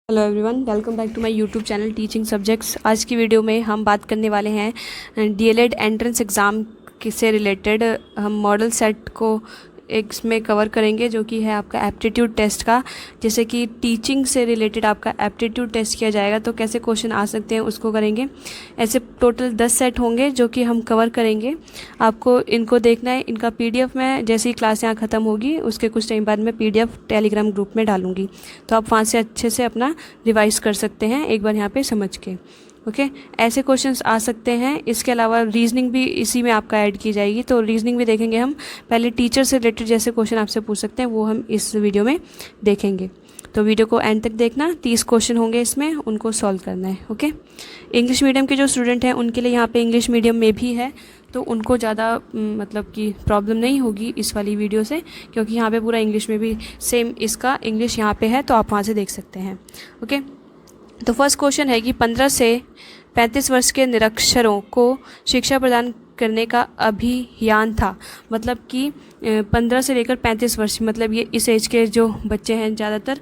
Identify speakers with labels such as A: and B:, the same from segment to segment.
A: Hello everyone, welcome back to my YouTube channel teaching subjects. आज की video में हम बात करने वाले हैं डीएलएड एंट्रेंस एग्ज़ाम से रिलेटेड। हम मॉडल सेट को इसमें कवर करेंगे, जो कि है आपका एप्टीट्यूड टेस्ट का। जैसे कि टीचिंग से रिलेटेड आपका एप्टीट्यूड टेस्ट किया जाएगा तो कैसे क्वेश्चन आ सकते हैं उसको करेंगे। ऐसे टोटल 10 सेट होंगे जो कि हम कवर करेंगे। आपको इनको देखना है। इनका पीडीएफ मैं जैसे ही क्लास यहाँ ख़त्म होगी उसके कुछ टाइम बाद मैं पीडीएफ टेलीग्राम ग्रुप में डालूंगी, तो आप वहाँ से अच्छे से अपना रिवाइज़ कर सकते हैं एक बार यहाँ पे समझ के। ओके, ऐसे क्वेश्चंस आ सकते हैं। इसके अलावा रीजनिंग भी इसी में आपका ऐड की जाएगी, तो रीजनिंग भी देखेंगे हम। पहले टीचर से रिलेटेड जैसे क्वेश्चन आपसे पूछ सकते हैं वो हम इस वीडियो में देखेंगे, तो वीडियो को एंड तक देखना। 30 क्वेश्चन होंगे इसमें, उनको सॉल्व करना है। ओके, इंग्लिश मीडियम के जो स्टूडेंट हैं उनके लिए यहाँ पे इंग्लिश मीडियम में भी है, तो उनको ज़्यादा मतलब कि प्रॉब्लम नहीं होगी इस वाली वीडियो से, क्योंकि यहाँ पे पूरा इंग्लिश में भी सेम इसका इंग्लिश यहाँ पे है, तो आप वहाँ से देख सकते हैं। ओके, तो फर्स्ट क्वेश्चन है कि 15 से 35 वर्ष के निरक्षरों को शिक्षा प्रदान करने का अभियान था। मतलब कि 15 से लेकर 35 वर्ष, मतलब ये इस एज के जो बच्चे हैं ज़्यादातर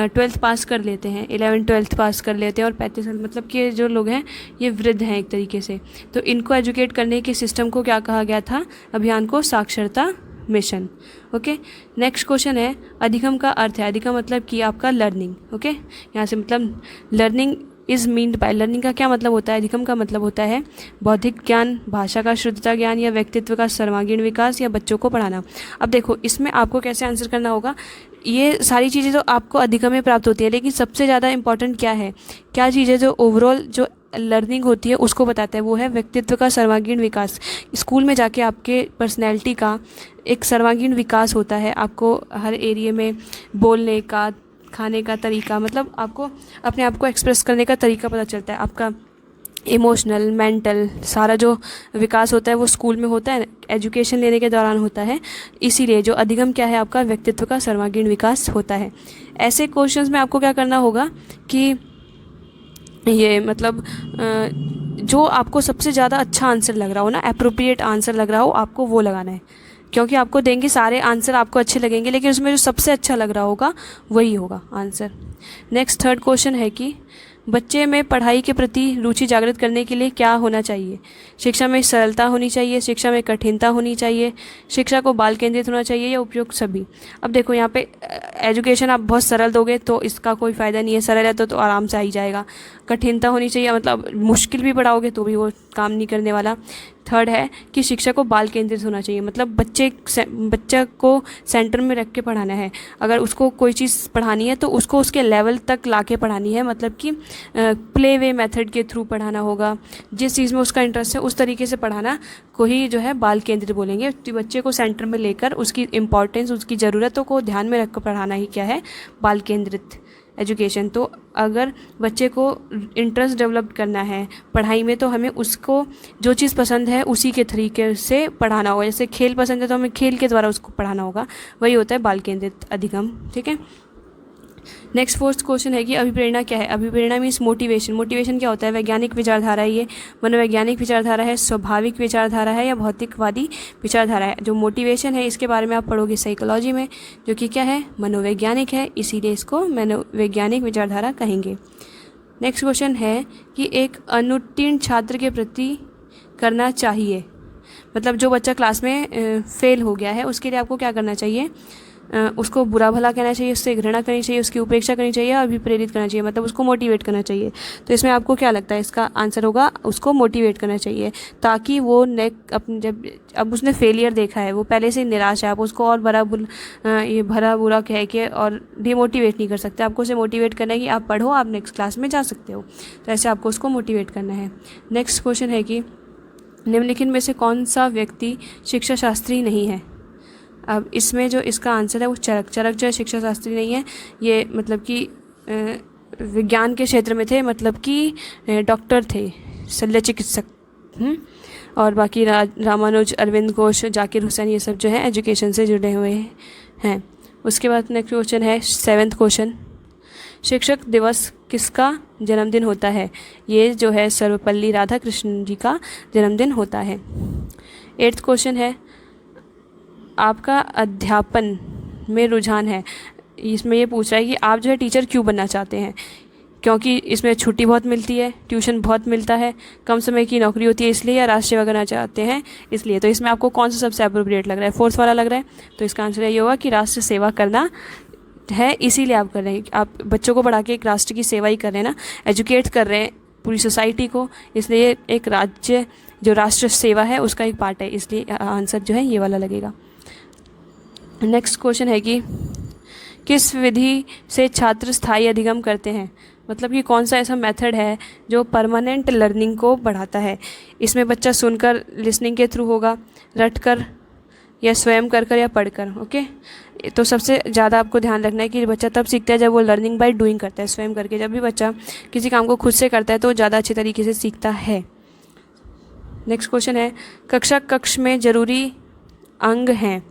A: 12th पास कर लेते हैं, 11 12th पास कर लेते हैं, और 35 मतलब कि जो लोग हैं ये वृद्ध हैं एक तरीके से। तो इनको एजुकेट करने के सिस्टम को क्या कहा गया था? अभियान को साक्षरता मिशन। ओके, नेक्स्ट क्वेश्चन है अधिगम का अर्थ है। अधिगम मतलब कि आपका लर्निंग। ओके, यहाँ से मतलब learning is meant by. Learning का क्या मतलब होता है? अधिगम का मतलब होता है बौद्धिक ज्ञान, भाषा का शुद्धता ज्ञान, या व्यक्तित्व का सर्वांगीण विकास, या बच्चों को पढ़ाना। अब देखो इसमें आपको कैसे आंसर करना होगा। ये सारी चीज़ें तो आपको अधिगम में प्राप्त होती है, लेकिन सबसे ज़्यादा इंपॉर्टेंट क्या है, क्या चीज़ें जो ओवरऑल जो लर्निंग होती है उसको बताता है, वो है व्यक्तित्व का सर्वांगीण विकास। स्कूल में जाके आपके पर्सनैलिटी का एक सर्वांगीण विकास होता है। आपको हर एरिया में बोलने का, खाने का तरीका, मतलब आपको अपने आप को एक्सप्रेस करने का तरीका पता चलता है। आपका इमोशनल, मेंटल सारा जो विकास होता है वो स्कूल में होता है, एजुकेशन लेने के दौरान होता है। इसीलिए जो अधिगम क्या है, आपका व्यक्तित्व का सर्वांगीण विकास होता है। ऐसे क्वेश्चंस में आपको क्या करना होगा कि ये मतलब जो आपको सबसे ज़्यादा अच्छा आंसर लग रहा हो ना, एप्रोप्रिएट आंसर लग रहा हो, आपको वो लगाना है। क्योंकि आपको देंगे सारे आंसर आपको अच्छे लगेंगे, लेकिन उसमें जो सबसे अच्छा लग रहा होगा वही होगा आंसर। नेक्स्ट थर्ड क्वेश्चन है कि बच्चे में पढ़ाई के प्रति रुचि जागृत करने के लिए क्या होना चाहिए? शिक्षा में सरलता होनी चाहिए, शिक्षा में कठिनता होनी चाहिए, शिक्षा को बाल केंद्रित होना चाहिए, या उपयुक्त सभी। अब देखो यहाँ पे एजुकेशन आप बहुत सरल दोगे तो इसका कोई फ़ायदा नहीं है। सरल है तो आराम से आ ही जाएगा। कठिनता होनी चाहिए, मतलब मुश्किल भी पढ़ाओगे तो भी वो काम नहीं करने वाला। थर्ड है कि शिक्षा को बाल केंद्रित होना चाहिए, मतलब बच्चा को सेंटर में रख के पढ़ाना है। अगर उसको कोई चीज़ पढ़ानी है तो उसको उसके लेवल तक ला के पढ़ानी है, मतलब कि प्ले वे मेथड के थ्रू पढ़ाना होगा। जिस चीज़ में उसका इंटरेस्ट है उस तरीके से पढ़ाना को ही जो है बाल केंद्रित बोलेंगे। तो बच्चे को सेंटर में लेकर उसकी इम्पॉर्टेंस, उसकी ज़रूरतों को ध्यान में रख कर पढ़ाना ही क्या है? बाल केंद्रित एजुकेशन। तो अगर बच्चे को इंटरेस्ट डेवलप करना है पढ़ाई में, तो हमें उसको जो चीज़ पसंद है उसी के तरीके से पढ़ाना होगा। जैसे खेल पसंद है तो हमें खेल के द्वारा उसको पढ़ाना होगा, वही होता है बाल केंद्रित अधिगम। ठीक है, नेक्स्ट फोर्थ क्वेश्चन है कि अभिप्रेरणा क्या है? अभिप्रेरणा मीन्स मोटिवेशन। मोटिवेशन क्या होता है? वैज्ञानिक विचारधारा है ये, मनोवैज्ञानिक विचारधारा है, स्वाभाविक विचारधारा है, या भौतिकवादी विचारधारा है? जो मोटिवेशन है इसके बारे में आप पढ़ोगे साइकोलॉजी में, जो कि क्या है? मनोवैज्ञानिक है, इसीलिए इसको मनोवैज्ञानिक विचारधारा कहेंगे। नेक्स्ट क्वेश्चन है कि एक अनुत्तीर्ण छात्र के प्रति करना चाहिए, मतलब जो बच्चा क्लास में फेल हो गया है उसके लिए आपको क्या करना चाहिए? उसको बुरा भला कहना चाहिए, उससे घृणा करनी चाहिए, उसकी उपेक्षा करनी चाहिए, अभिप्रेरित करना चाहिए, मतलब उसको मोटिवेट करना चाहिए। तो इसमें आपको क्या लगता है? इसका आंसर होगा उसको मोटिवेट करना चाहिए, ताकि वो जब अब उसने फेलियर देखा है, वो पहले से निराश है, आप उसको और ये भरा बुरा कह के और डिमोटिवेट नहीं कर सकते। आपको उसे मोटिवेट करना है कि आप पढ़ो, आप नेक्स्ट क्लास में जा सकते हो। तो ऐसे आपको उसको मोटिवेट करना है। नेक्स्ट क्वेश्चन है कि निम्नलिखित में से कौन सा व्यक्ति शिक्षा शास्त्री नहीं है? अब इसमें जो इसका आंसर है वो चरक जो है शिक्षा शास्त्री नहीं है। ये मतलब कि विज्ञान के क्षेत्र में थे, मतलब कि डॉक्टर थे, शल्य चिकित्सक। और बाकी रामानुज, अरविंद घोष, जाकिर हुसैन, ये सब जो है एजुकेशन से जुड़े हुए हैं। उसके बाद नेक्स्ट क्वेश्चन है 7th क्वेश्चन, शिक्षक दिवस किसका जन्मदिन होता है? ये जो है सर्वपल्ली राधाकृष्णन जी का जन्मदिन होता है। 8th क्वेश्चन है आपका अध्यापन में रुझान है। इसमें ये पूछ रहा है कि आप जो है टीचर क्यों बनना चाहते हैं? क्योंकि इसमें छुट्टी बहुत मिलती है, ट्यूशन बहुत मिलता है, कम समय की नौकरी होती है इसलिए, या राष्ट्र सेवा करना चाहते हैं इसलिए। तो इसमें आपको कौन सा सबसे अप्रोप्रिएट लग रहा है? फोर्थ वाला लग रहा है। तो इसका आंसर ये होगा कि राष्ट्र सेवा करना है, इसीलिए आप कर रहे हैं। आप बच्चों को पढ़ा के एक राष्ट्र की सेवा ही कर रहे हैं ना, एजुकेट कर रहे हैं पूरी सोसाइटी को, इसलिए एक राज्य जो राष्ट्र सेवा है उसका एक पार्ट है, इसलिए आंसर जो है ये वाला लगेगा। नेक्स्ट क्वेश्चन है कि किस विधि से छात्र स्थायी अधिगम करते हैं? मतलब कि कौन सा ऐसा मेथड है जो परमानेंट लर्निंग को बढ़ाता है? इसमें बच्चा सुनकर, लिसनिंग के थ्रू होगा, रटकर, या स्वयं कर या पढ़कर। ओके, तो सबसे ज़्यादा आपको ध्यान रखना है कि बच्चा तब सीखता है जब वो लर्निंग बाय डूइंग करता है, स्वयं करके। जब भी बच्चा किसी काम को खुद से करता है तो ज़्यादा अच्छे तरीके से सीखता है। नेक्स्ट क्वेश्चन है, कक्ष में ज़रूरी अंग हैं।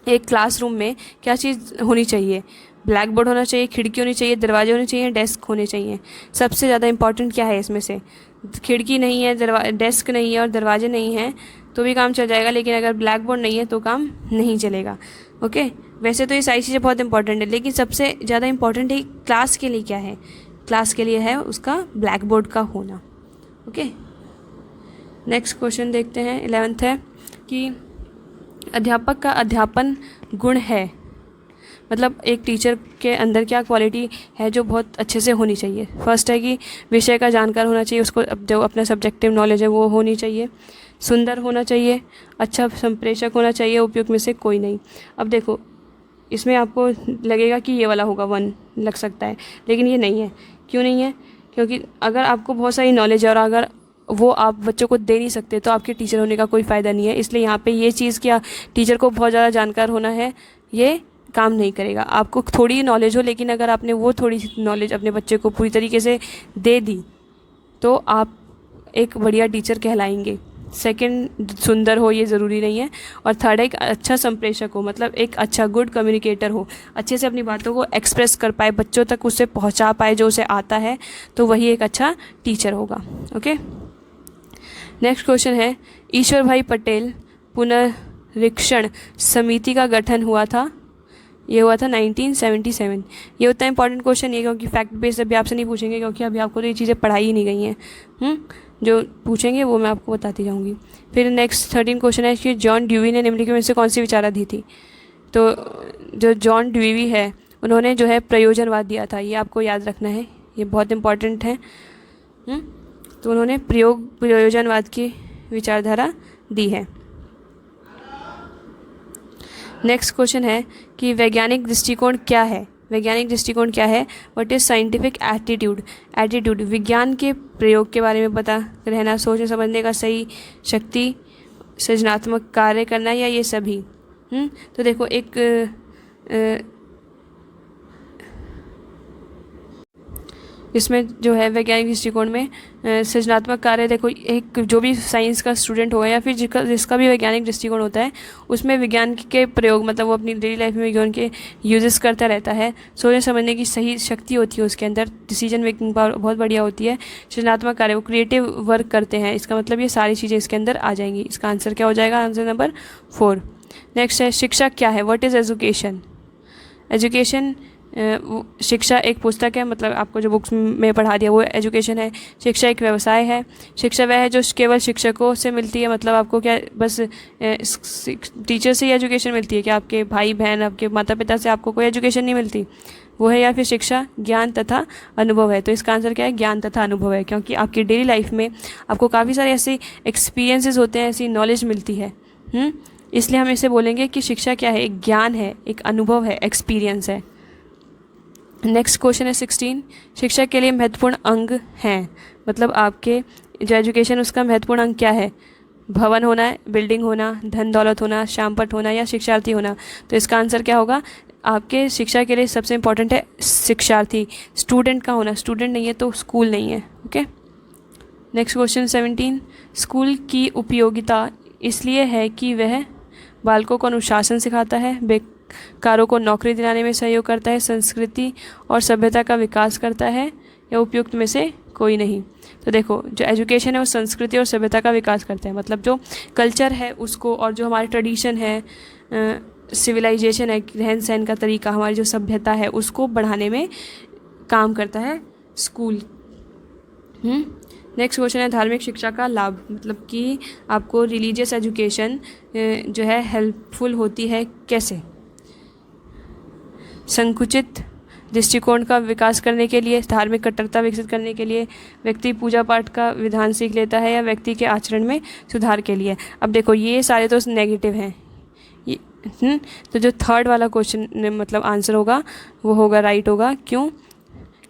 A: एक क्लासरूम में क्या चीज़ होनी चाहिए? ब्लैक बोर्ड होना चाहिए, खिड़की होनी चाहिए, दरवाजे होने चाहिए, डेस्क होने चाहिए। सबसे ज़्यादा इंपॉर्टेंट क्या है इसमें से? खिड़की नहीं है, डेस्क नहीं है और दरवाजे नहीं हैं तो भी काम चल जाएगा, लेकिन अगर ब्लैक बोर्ड नहीं है तो काम नहीं चलेगा। ओके, वैसे तो ये सारी चीज़ें बहुत इंपॉर्टेंट है, लेकिन सबसे ज़्यादा इंपॉर्टेंट है क्लास के लिए क्या है? क्लास के लिए है उसका ब्लैक बोर्ड का होना। ओके, नेक्स्ट क्वेश्चन देखते हैं। 11th है कि अध्यापक का अध्यापन गुण है, मतलब एक टीचर के अंदर क्या क्वालिटी है जो बहुत अच्छे से होनी चाहिए। फर्स्ट है कि विषय का जानकार होना चाहिए, उसको जो अपना सब्जेक्टिव नॉलेज है वो होनी चाहिए, सुंदर होना चाहिए, अच्छा संप्रेषक होना चाहिए, उपयुक्त में से कोई नहीं। अब देखो इसमें आपको लगेगा कि ये वाला होगा 1 लग सकता है, लेकिन ये नहीं है। क्यों नहीं है? क्योंकि अगर आपको बहुत सारी नॉलेज है और अगर वो आप बच्चों को दे नहीं सकते तो आपके टीचर होने का कोई फ़ायदा नहीं है। इसलिए यहाँ पे ये चीज़ क्या, टीचर को बहुत ज़्यादा जानकार होना है, ये काम नहीं करेगा। आपको थोड़ी नॉलेज हो, लेकिन अगर आपने वो थोड़ी नॉलेज अपने बच्चे को पूरी तरीके से दे दी तो आप एक बढ़िया टीचर कहलाएंगे। सेकंड, सुंदर हो ये ज़रूरी नहीं है। और थर्ड, एक अच्छा संप्रेषक हो, मतलब एक अच्छा गुड कम्युनिकेटर हो, अच्छे से अपनी बातों को एक्सप्रेस कर पाए, बच्चों तक उससे पहुंचा पाए जो उसे आता है, तो वही एक अच्छा टीचर होगा। ओके, नेक्स्ट क्वेश्चन है, ईश्वर भाई पटेल पुनरीक्षण समिति का गठन हुआ था, ये हुआ था 1977। ये उतना इंपॉर्टेंट क्वेश्चन है क्योंकि फैक्ट बेस्ड अभी आपसे नहीं पूछेंगे, क्योंकि अभी आपको तो ये चीज़ें पढ़ाई ही नहीं गई हैं। जो पूछेंगे वो मैं आपको बताती जाऊँगी। फिर नेक्स्ट 13 क्वेश्चन है कि जॉन ड्यूवी ने निम्नलिखित में से कौन सी विचारा दी थी? तो जो जॉन ड्यूवी है उन्होंने जो है प्रयोजनवाद दिया था, ये आपको याद रखना है, ये बहुत इंपॉर्टेंट है। तो उन्होंने प्रयोजनवाद की विचारधारा दी है। नेक्स्ट क्वेश्चन है कि वैज्ञानिक दृष्टिकोण क्या है? वैज्ञानिक दृष्टिकोण क्या है? What is scientific attitude? Attitude विज्ञान के प्रयोग के बारे में पता रहना, सोचने समझने का सही शक्ति, सृजनात्मक कार्य करना, या ये सभी। तो देखो एक इसमें जो है वैज्ञानिक दृष्टिकोण में सृजनात्मक कार्य, देखो एक जो भी साइंस का स्टूडेंट होगा या फिर जिसका भी वैज्ञानिक दृष्टिकोण होता है उसमें विज्ञान के प्रयोग, मतलब वो अपनी डेली लाइफ में विज्ञान के यूजेस करता रहता है। सोचने समझने की सही शक्ति होती है उसके अंदर, डिसीजन मेकिंग पावर बहुत बढ़िया होती है। सृजनात्मक कार्य, वो क्रिएटिव वर्क करते हैं, इसका मतलब ये सारी चीज़ें इसके अंदर आ जाएंगी। इसका आंसर क्या हो जाएगा? Answer number 4। नेक्स्ट है शिक्षा क्या है? What is education? एजुकेशन, शिक्षा एक पुस्तक है, मतलब आपको जो बुक्स में पढ़ा दिया वो एजुकेशन है। शिक्षा एक व्यवसाय है। शिक्षा वह है जो केवल शिक्षकों से मिलती है, मतलब आपको क्या बस टीचर से ही एजुकेशन मिलती है? क्या आपके भाई बहन, आपके माता पिता से आपको कोई एजुकेशन नहीं मिलती? वो है। या फिर शिक्षा ज्ञान तथा अनुभव है? तो इसका आंसर क्या है? ज्ञान तथा अनुभव है, क्योंकि आपकी डेली लाइफ में आपको काफ़ी सारे ऐसे एक्सपीरियंसेस होते हैं, ऐसी नॉलेज मिलती है। इसलिए हम इसे बोलेंगे कि शिक्षा क्या है? एक ज्ञान है, एक अनुभव है, एक्सपीरियंस है। नेक्स्ट क्वेश्चन है 16, शिक्षा के लिए महत्वपूर्ण अंग हैं, मतलब आपके जो एजुकेशन उसका महत्वपूर्ण अंग क्या है? भवन होना है, बिल्डिंग होना, धन दौलत होना, श्यामपट होना, या शिक्षार्थी होना? तो इसका आंसर क्या होगा? आपके शिक्षा के लिए सबसे इम्पोर्टेंट है शिक्षार्थी, स्टूडेंट का होना। स्टूडेंट नहीं है तो स्कूल नहीं है। ओके, नेक्स्ट क्वेश्चन 17, स्कूल की उपयोगिता इसलिए है कि वह बालकों को अनुशासन सिखाता है, बेकारों को नौकरी दिलाने में सहयोग करता है, संस्कृति और सभ्यता का विकास करता है, या उपयुक्त में से कोई नहीं? तो देखो जो एजुकेशन है वो संस्कृति और सभ्यता का विकास करता है, मतलब जो कल्चर है उसको, और जो हमारे ट्रेडिशन है, सिविलाइजेशन है, रहन सहन का तरीका, हमारी जो सभ्यता है उसको बढ़ाने में काम करता है स्कूल। नेक्स्ट क्वेश्चन है धार्मिक शिक्षा का लाभ, मतलब कि आपको रिलीजियस एजुकेशन जो है हेल्पफुल होती है कैसे। संकुचित दृष्टिकोण का विकास करने के लिए, धार्मिक कट्टरता विकसित करने के लिए, व्यक्ति पूजा पाठ का विधान सीख लेता है, या व्यक्ति के आचरण में सुधार के लिए। अब देखो ये सारे तो नेगेटिव हैं, तो जो थर्ड वाला क्वेश्चन मतलब आंसर होगा वो होगा राइट होगा। क्यों?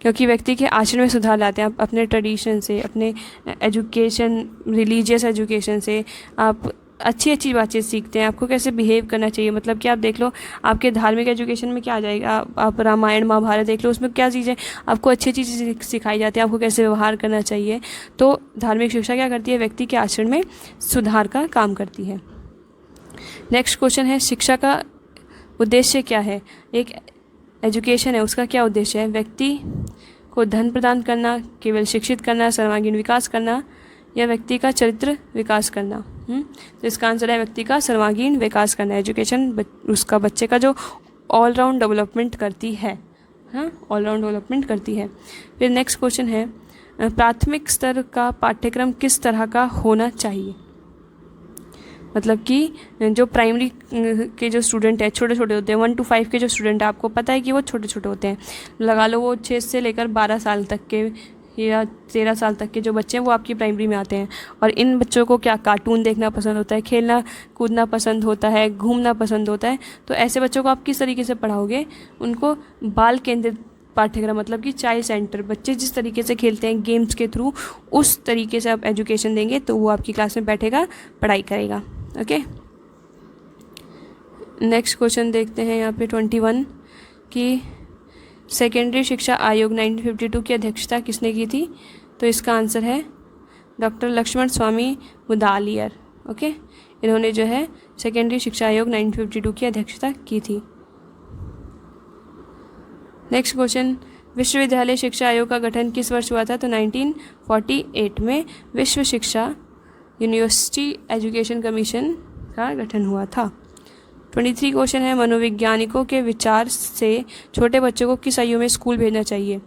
A: क्योंकि व्यक्ति के आचरण में सुधार लाते हैं। आप अपने ट्रेडिशन से, अपने एजुकेशन, रिलीजियस एजुकेशन से आप अच्छी अच्छी बातें सीखते हैं, आपको कैसे बिहेव करना चाहिए। मतलब कि आप देख लो आपके धार्मिक एजुकेशन में क्या आ जाएगा, आप रामायण महाभारत देख लो, उसमें क्या चीज़ें आपको अच्छी अच्छी चीज़ें सिखाई जाती हैं, आपको कैसे व्यवहार करना चाहिए। तो धार्मिक शिक्षा क्या करती है, व्यक्ति के आचरण में सुधार का काम करती है। नेक्स्ट क्वेश्चन है शिक्षा का उद्देश्य क्या है। एक एजुकेशन है, उसका क्या उद्देश्य है। व्यक्ति को धन प्रदान करना, केवल शिक्षित करना, सर्वांगीण विकास करना, या व्यक्ति का चरित्र विकास करना। तो इसका आंसर है व्यक्ति का सर्वांगीण विकास करना। एजुकेशन उसका बच्चे का जो ऑलराउंड डेवलपमेंट करती है, ऑलराउंड डेवलपमेंट करती है। फिर नेक्स्ट क्वेश्चन है प्राथमिक स्तर का पाठ्यक्रम किस तरह का होना चाहिए। मतलब कि जो प्राइमरी के जो स्टूडेंट है छोटे छोटे होते हैं, 1 to 5 के जो स्टूडेंट है आपको पता है कि वो छोटे छोटे होते हैं। लगा लो वो 6 से लेकर 12 साल तक के या 13 साल तक के जो बच्चे हैं वो आपकी प्राइमरी में आते हैं। और इन बच्चों को क्या कार्टून देखना पसंद होता है, खेलना कूदना पसंद होता है, घूमना पसंद होता है। तो ऐसे बच्चों को आप किस तरीके से पढ़ाओगे, उनको बाल केंद्रित पाठ्यक्रम, मतलब कि चाइल्ड सेंटर, बच्चे जिस तरीके से खेलते हैं गेम्स के थ्रू, उस तरीके से आप एजुकेशन देंगे तो वो आपकी क्लास में बैठेगा, पढ़ाई करेगा। ओके, नेक्स्ट क्वेश्चन देखते हैं यहाँ पे 21 कि सेकेंडरी शिक्षा आयोग 1952 की अध्यक्षता किसने की थी। तो इसका आंसर है डॉक्टर लक्ष्मण स्वामी मुदालियर। ओके, इन्होंने जो है सेकेंडरी शिक्षा आयोग 1952 की अध्यक्षता की थी। नेक्स्ट क्वेश्चन विश्वविद्यालय शिक्षा आयोग का गठन किस वर्ष हुआ था। तो 1948 में विश्व शिक्षा यूनिवर्सिटी एजुकेशन कमीशन का गठन हुआ था। 23 क्वेश्चन है मनोवैज्ञानिकों के विचार से छोटे बच्चों को किस आयु में स्कूल भेजना चाहिए।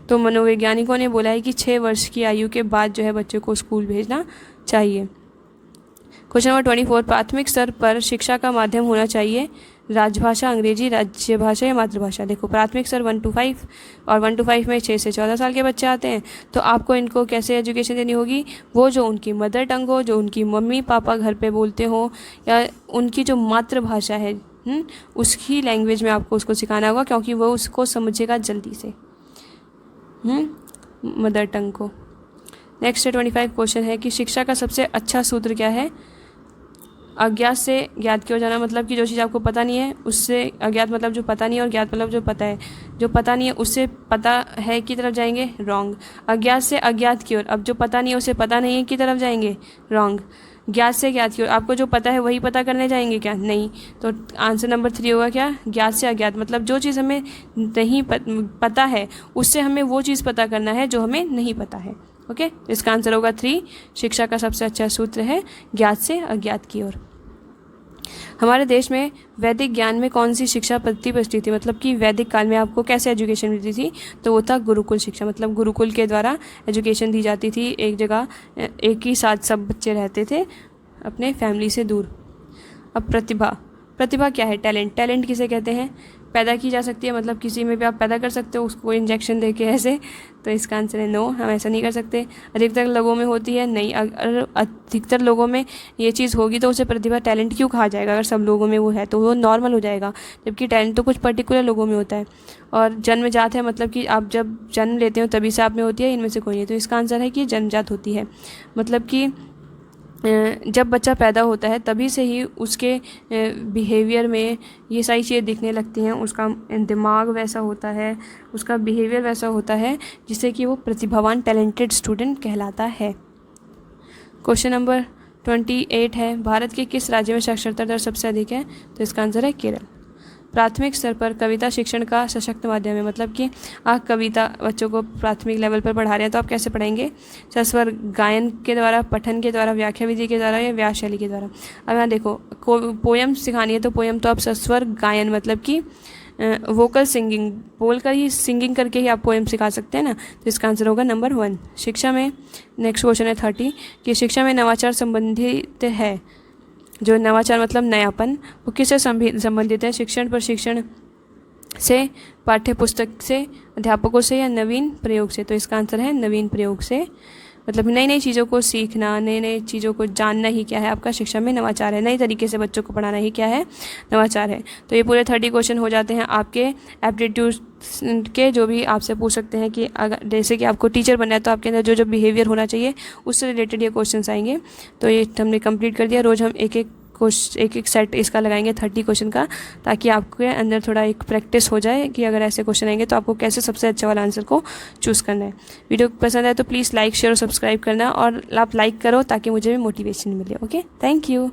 A: तो मनोवैज्ञानिकों ने बोला है कि 6 वर्ष की आयु के बाद जो है बच्चों को स्कूल भेजना चाहिए। क्वेश्चन नंबर 24 प्राथमिक स्तर पर शिक्षा का माध्यम होना चाहिए राजभाषा, अंग्रेजी, राज्य भाषा या मातृभाषा। देखो प्राथमिक स्तर 1 to 5 और 1 to 5 में 6 से 14 साल के बच्चे आते हैं। तो आपको इनको कैसे एजुकेशन देनी होगी, वो जो उनकी मदर टंग हो, जो उनकी मम्मी पापा घर पे बोलते हो, या उनकी जो मातृभाषा है उसकी लैंग्वेज में आपको उसको सिखाना होगा, क्योंकि वो उसको समझेगा जल्दी से, मदर टंग को। नेक्स्ट 25 क्वेश्चन है कि शिक्षा का सबसे अच्छा सूत्र क्या है। अज्ञात से ज्ञात की ओर जाना, मतलब कि जो चीज़ आपको पता नहीं है उससे, अज्ञात मतलब जो पता नहीं है और ज्ञात मतलब जो पता है। जो पता नहीं है उससे पता है की तरफ जाएंगे, रॉन्ग। अज्ञात से अज्ञात की ओर, अब जो पता नहीं है उससे पता नहीं है की तरफ जाएंगे, रॉन्ग। ज्ञात से ज्ञात की ओर, आपको जो पता है वही पता करने जाएंगे क्या, नहीं। तो आंसर नंबर 3 होगा क्या, ज्ञात से अज्ञात, मतलब जो चीज़ हमें नहीं पता है उससे हमें वो चीज़ पता करना है जो हमें नहीं पता है। ओके, इसका आंसर होगा 3। शिक्षा का सबसे अच्छा सूत्र है ज्ञात से अज्ञात की ओर। हमारे देश में वैदिक ज्ञान में कौन सी शिक्षा पद्धति प्रचलित थी, मतलब कि वैदिक काल में आपको कैसे एजुकेशन मिलती थी। तो वो था गुरुकुल शिक्षा, मतलब गुरुकुल के द्वारा एजुकेशन दी जाती थी। एक जगह एक ही साथ सब बच्चे रहते थे अपने फैमिली से दूर। अब प्रतिभा क्या है, टैलेंट किसे कहते हैं, पैदा की जा सकती है, मतलब किसी में भी आप पैदा कर सकते हो उसको इंजेक्शन दे के ऐसे। तो इसका आंसर है नो, हम ऐसा नहीं कर सकते। अधिकतर लोगों में होती है, नहीं। अगर अधिकतर लोगों में ये चीज़ होगी तो उसे प्रतिभा टैलेंट क्यों कहा जाएगा। अगर सब लोगों में वो है तो वो नॉर्मल हो जाएगा, जबकि टैलेंट तो कुछ पर्टिकुलर लोगों में होता है। और जन्मजात है, मतलब कि आप जब जन्म लेते हो तभी से आप में होती है, इनमें से कोई नहीं। तो इसका आंसर है कि जन्मजात होती है, मतलब कि जब बच्चा पैदा होता है तभी से ही उसके बिहेवियर में ये सारी चीज़ें दिखने लगती हैं। उसका दिमाग वैसा होता है, उसका बिहेवियर वैसा होता है जिससे कि वो प्रतिभावान टैलेंटेड स्टूडेंट कहलाता है। क्वेश्चन नंबर 28 है भारत के किस राज्य में साक्षरता दर सबसे अधिक है। तो इसका आंसर है केरल। प्राथमिक स्तर पर कविता शिक्षण का सशक्त माध्यम है, मतलब कि आप कविता बच्चों को प्राथमिक लेवल पर पढ़ा रहे हैं तो आप कैसे पढ़ाएंगे, सस्वर गायन के द्वारा, पठन के द्वारा, व्याख्या विधि के द्वारा या व्यास शैली के द्वारा। अब यहाँ देखो पोयम सिखानी है तो पोयम तो आप सस्वर गायन, मतलब कि वोकल सिंगिंग, बोलकर ही सिंगिंग करके ही आप पोएम सिखा सकते हैं ना, तो इसका आंसर होगा नंबर 1। शिक्षा में नेक्स्ट क्वेश्चन है 30 कि शिक्षा में नवाचार संबंधित है। जो नवाचार मतलब नयापन, वो किससे संबंधित है? शिक्षण, प्रशिक्षण से, पाठ्य पुस्तक से, अध्यापकों से या नवीन प्रयोग से? तो इसका आंसर है नवीन प्रयोग से। मतलब नई नई चीज़ों को सीखना, नई नई चीज़ों को जानना ही क्या है आपका शिक्षा में नवाचार है। नई तरीके से बच्चों को पढ़ाना ही क्या है? नवाचार है। तो ये पूरे 30 क्वेश्चन हो जाते हैं आपके एप्टीट्यूड के, जो भी आपसे पूछ सकते हैं कि अगर जैसे कि आपको टीचर बनना है तो आपके अंदर जो जो बिहेवियर होना चाहिए उससे रिलेटेड ये क्वेश्चन आएंगे। तो ये हमने कंप्लीट कर दिया। रोज़ हम एक एक सेट इसका लगाएंगे 30 क्वेश्चन का, ताकि आपके अंदर थोड़ा एक प्रैक्टिस हो जाए कि अगर ऐसे क्वेश्चन आएंगे तो आपको कैसे सबसे अच्छा वाला आंसर को चूज़ करना है। वीडियो पसंद आए तो प्लीज़ लाइक, शेयर और सब्सक्राइब करना, और आप लाइक करो ताकि मुझे भी मोटिवेशन मिले। Okay, thank you.